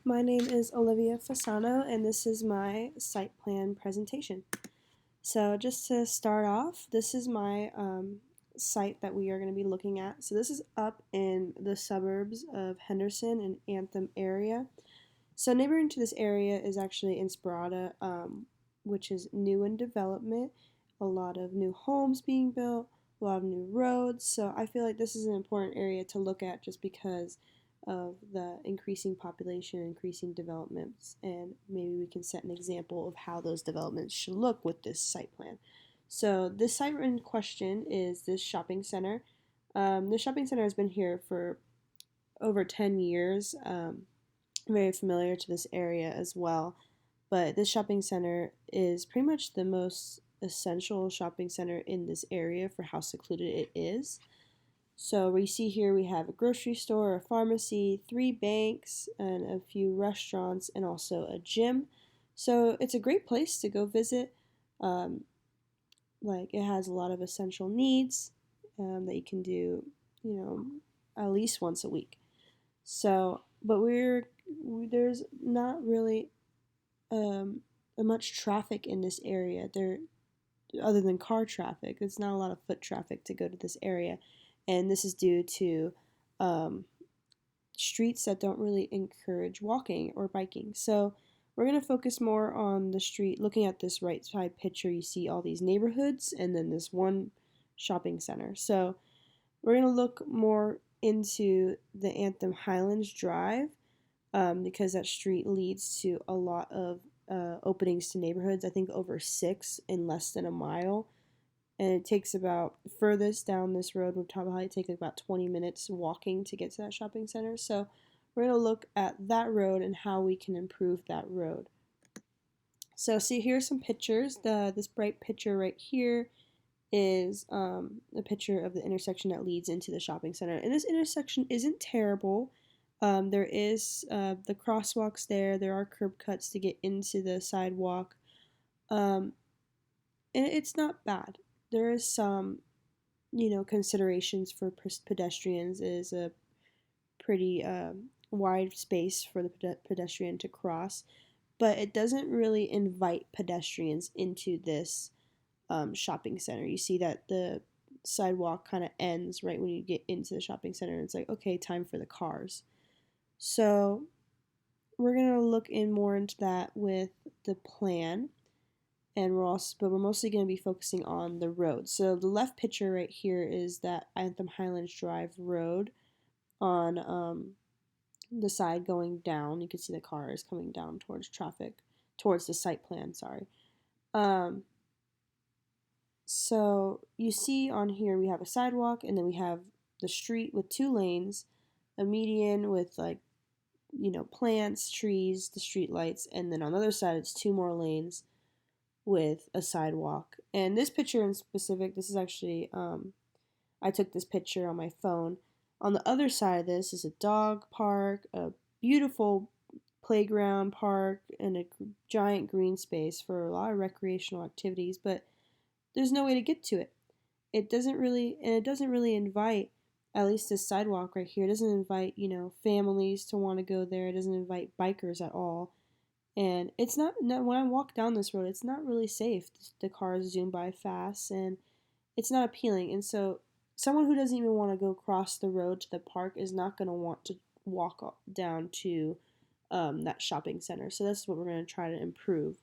my name is Olivia Fasano, and this is my site plan presentation. So just to start off, this is my site that we are going to be looking at. So this is up in the suburbs of Henderson and Anthem area. So neighboring to this area is actually Inspirada, which is new in development, a lot of new homes being built, a lot of new roads. So I feel like this is an important area to look at just because of the increasing population, increasing developments, and maybe we can set an example of how those developments should look with this site plan. So this site in question is this shopping center. The shopping center has been here for over 10 years. Very familiar to this area as well. But this shopping center is pretty much the most essential shopping center in this area for how secluded it is. So we see here we have a grocery store, a pharmacy, 3 banks, and a few restaurants, and also a gym. So it's a great place to go visit. Like it has a lot of essential needs that you can do, at least once a week. So, but there's not really much traffic in this area. Other than car traffic, there's not a lot of foot traffic to go to this area, and this is due to streets that don't really encourage walking or biking. So we're going to focus more on the street. Looking at this right side picture, you see all these neighborhoods and then this one shopping center. So we're going to look more into the Anthem Highlands Drive because that street leads to a lot of openings to neighborhoods. I think over 6 in less than a mile. And it takes about, furthest down this road would probably take about 20 minutes walking to get to that shopping center. So we're going to look at that road and how we can improve that road. So see, here's some pictures. This bright picture right here is a picture of the intersection that leads into the shopping center. And this intersection isn't terrible. There is the crosswalks there. There are curb cuts to get into the sidewalk. And it's not bad. There is some, considerations for pedestrians. It is a pretty wide space for the pedestrian to cross, but it doesn't really invite pedestrians into this shopping center. You see that the sidewalk kind of ends right when you get into the shopping center, and it's like, okay, time for the cars. So we're going to look in more into that with the plan. But we're mostly going to be focusing on the road. So the left picture right here is that Anthem Highlands Drive road on the side going down. You can see the cars coming down towards towards the site plan, sorry. So you see on here we have a sidewalk, and then we have the street with 2 lanes, a median with plants, trees, the street lights, and then on the other side it's 2 more lanes with a sidewalk. And this picture in specific, this is actually, I took this picture on my phone. On the other side of this is a dog park, a beautiful playground park, and a giant green space for a lot of recreational activities, but there's no way to get to it. It doesn't really invite, at least this sidewalk right here, it doesn't invite, families to want to go there. It doesn't invite bikers at all. And it's not, no, when I walk down this road, it's not really safe. The cars zoom by fast, and it's not appealing. And so someone who doesn't even want to go across the road to the park is not going to want to walk down to that shopping center. So that's what we're going to try to improve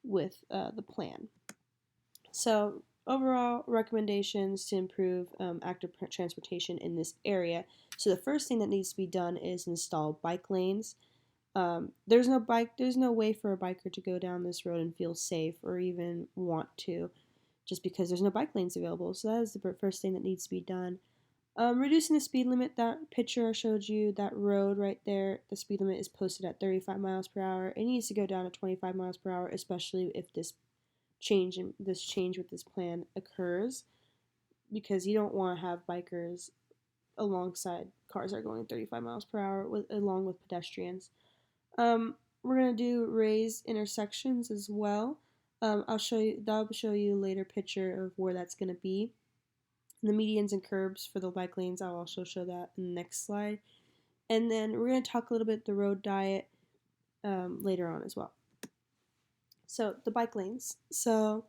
with the plan. So overall recommendations to improve active transportation in this area. So the first thing that needs to be done is install bike lanes. There's no way for a biker to go down this road and feel safe or even want to, just because there's no bike lanes available. So that is the first thing that needs to be done. Reducing the speed limit, that picture I showed you, that road right there, the speed limit is posted at 35 miles per hour. It needs to go down to 25 miles per hour, especially if this change with this plan occurs, because you don't want to have bikers alongside cars that are going 35 miles per hour along with pedestrians. We're going to do raised intersections as well. I'll show you a later picture of where that's going to be. The medians and curbs for the bike lanes, I'll also show that in the next slide. And then we're going to talk a little bit the road diet later on as well. So the bike lanes. So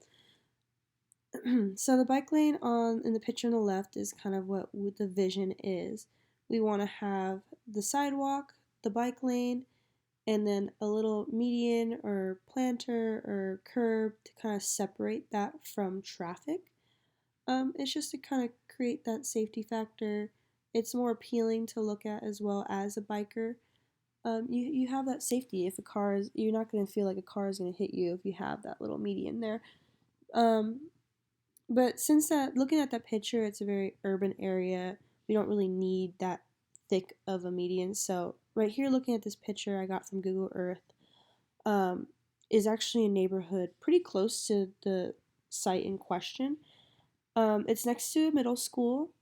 the bike lane in the picture on the left is kind of what the vision is. We want to have the sidewalk, the bike lane, and then a little median or planter or curb to kind of separate that from traffic. It's just to kind of create that safety factor. It's more appealing to look at as well as a biker. You have that safety. If a car is, you're not going to feel like a car is going to hit you if you have that little median there. But since looking at that picture, it's a very urban area. We don't really need that thick of a median. So right here, looking at this picture I got from Google Earth, is actually a neighborhood pretty close to the site in question. It's next to a middle school,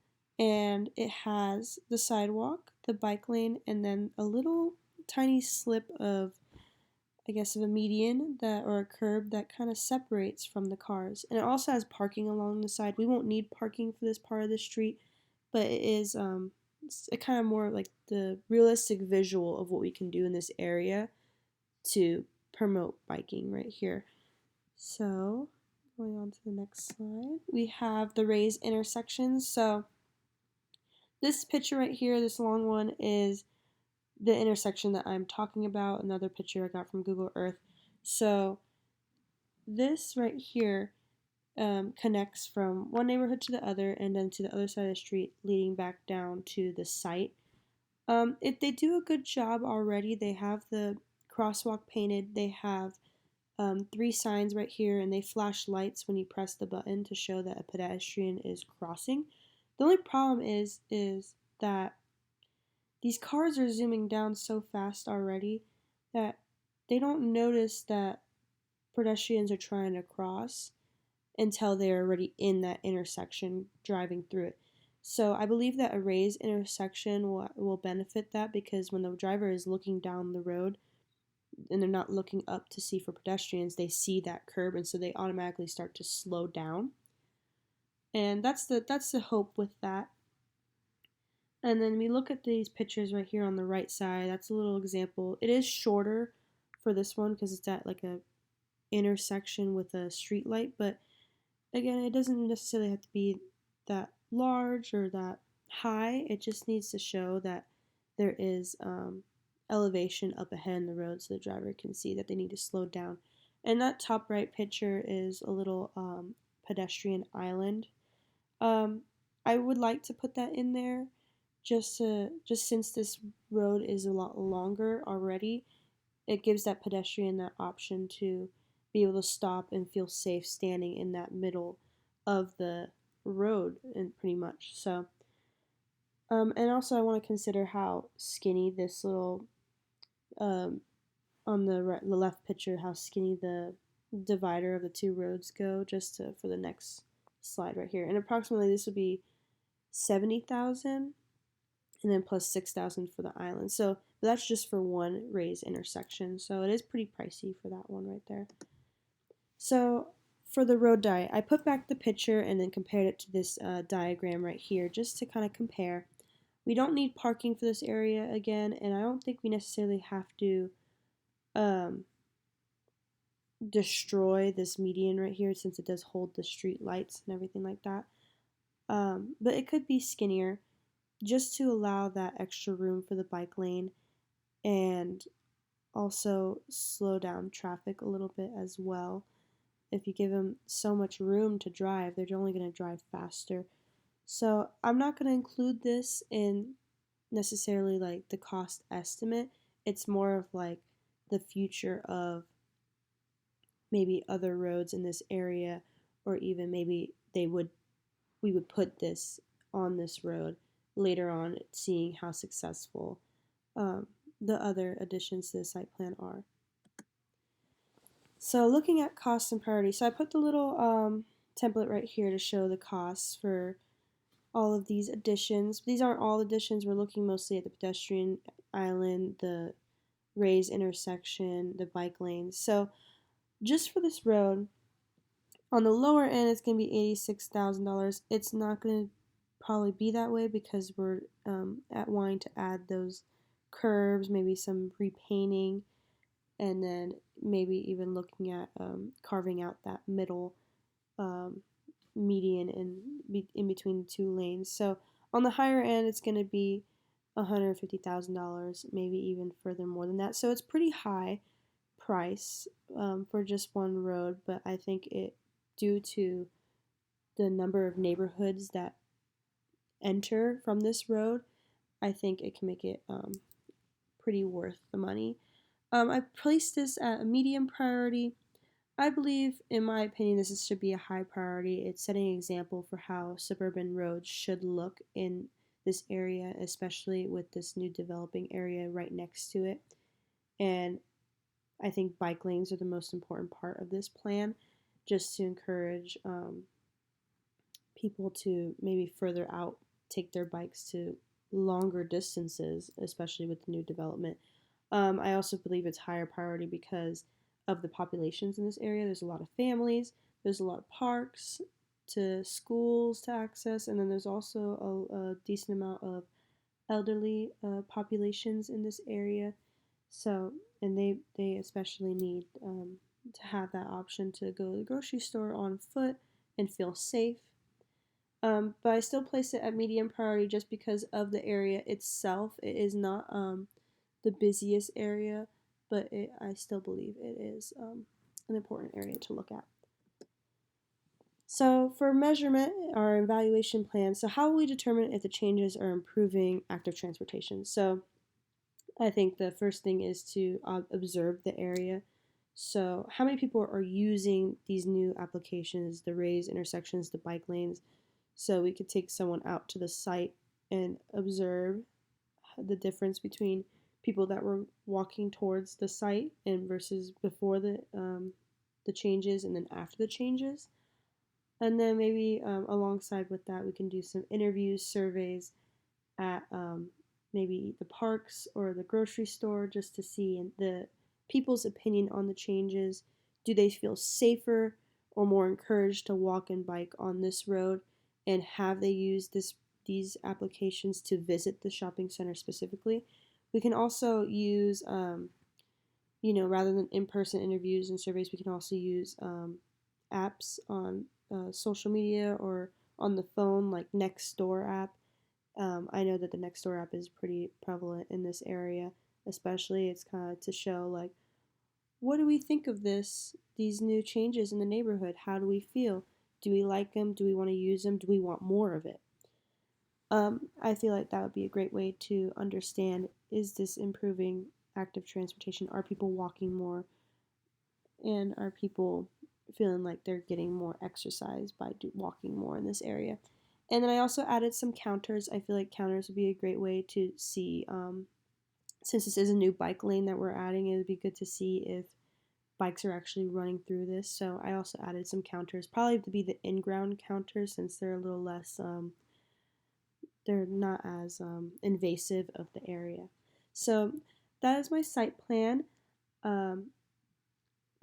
and it has the sidewalk, the bike lane, and then a little tiny slip of, I guess, of a median or a curb that kind of separates from the cars. And it also has parking along the side. We won't need parking for this part of the street, but it is it's a kind of more like the realistic visual of what we can do in this area to promote biking right here. So going on to the next slide, we have the raised intersections. So this picture right here, this long one, is the intersection that I'm talking about. Another picture I got from Google Earth. So this right here connects from one neighborhood to the other and then to the other side of the street, leading back down to the site. If they do a good job already, they have the crosswalk painted. They have 3 signs right here, and they flash lights when you press the button to show that a pedestrian is crossing. The only problem is that these cars are zooming down so fast already that they don't notice that pedestrians are trying to cross until they're already in that intersection driving through it. So I believe that a raised intersection will benefit that, because when the driver is looking down the road and they're not looking up to see for pedestrians, they see that curb, and so they automatically start to slow down. And that's the hope with that. And then we look at these pictures right here on the right side. That's a little example. It is shorter for this one because it's at like a intersection with a street light, but again, it doesn't necessarily have to be that large or that high. It just needs to show that there is elevation up ahead in the road so the driver can see that they need to slow down. And that top right picture is a little pedestrian island. I would like to put that in there just since this road is a lot longer already, it gives that pedestrian that option to be able to stop and feel safe standing in that middle of the road, and pretty much. So and also I want to consider how skinny this little on the left picture, how skinny the divider of the 2 roads go, for the next slide right here. And approximately this would be 70,000, and then plus 6,000 for the island. So that's just for one raised intersection. So it is pretty pricey for that one right there. So for the road diet, I put back the picture and then compared it to this diagram right here just to kind of compare. We don't need parking for this area again, and I don't think we necessarily have to destroy this median right here since it does hold the street lights and everything like that. But it could be skinnier just to allow that extra room for the bike lane and also slow down traffic a little bit as well. If you give them so much room to drive, they're only going to drive faster. So I'm not going to include this in necessarily like the cost estimate. It's more of like the future of maybe other roads in this area, or even maybe we would put this on this road later on, seeing how successful the other additions to the site plan are. So looking at costs and priority, so I put the little template right here to show the costs for all of these additions. These aren't all additions. We're looking mostly at the pedestrian island, the raised intersection, the bike lanes. So just for this road, on the lower end, it's going to be $86,000. It's not going to probably be that way because we're wanting to add those curbs, maybe some repainting, and then maybe even looking at carving out that middle um, median in between the two lanes. So on the higher end, it's going to be $150,000, maybe even further more than that. So it's pretty high price for just one road, but I think it, due to the number of neighborhoods that enter from this road, I think it can make it pretty worth the money. I placed this at a medium priority. I believe, in my opinion, should be a high priority. It's setting an example for how suburban roads should look in this area, especially with this new developing area right next to it. And I think bike lanes are the most important part of this plan, just to encourage people to maybe further out take their bikes to longer distances, especially with the new development. I also believe it's higher priority because of the populations in this area. There's a lot of families, there's a lot of parks to schools to access, and then there's also a decent amount of elderly populations in this area. So, and they especially need to have that option to go to the grocery store on foot and feel safe. But I still place it at medium priority just because of the area itself. It is not the busiest area, but I still believe it is an important area to look at. So for measurement, our evaluation plan, so how will we determine if the changes are improving active transportation? So I think the first thing is to observe the area. So how many people are using these new applications, the raised intersections, the bike lanes? So we could take someone out to the site and observe the difference between people that were walking towards the site and versus before the changes and then after the changes. And then maybe alongside with that, we can do some interviews, surveys at maybe the parks or the grocery store just to see the people's opinion on the changes. Do they feel safer or more encouraged to walk and bike on this road? And have they used these applications to visit the shopping center specifically? We can also use, rather than in-person interviews and surveys, we can also use apps on social media or on the phone, like Nextdoor app. I know that the Nextdoor app is pretty prevalent in this area, especially. It's kind of to show like, what do we think of these new changes in the neighborhood? How do we feel? Do we like them? Do we want to use them? Do we want more of it? I feel like that would be a great way to understand, is this improving active transportation? Are people walking more? And are people feeling like they're getting more exercise by walking more in this area? And then I also added some counters. I feel like counters would be a great way to see, since this is a new bike lane that we're adding, it would be good to see if bikes are actually running through this. So I also added some counters, probably to be the in-ground counters since they're a little less, they're not as invasive of the area. So that is my site plan. Um,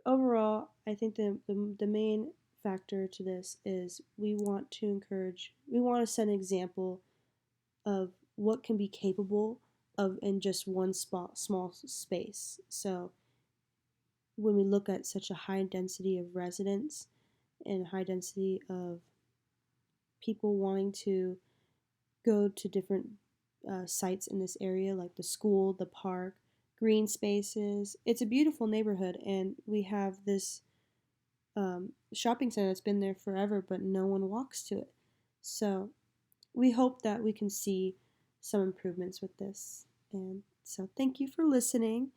Overall, I think the main factor to this is we want to set an example of what can be capable of in just one small space. So when we look at such a high density of residents and high density of people wanting to go to different sites in this area, like the school, the park, green spaces. It's a beautiful neighborhood, and we have this shopping center that's been there forever, but no one walks to it. So we hope that we can see some improvements with this. And so thank you for listening.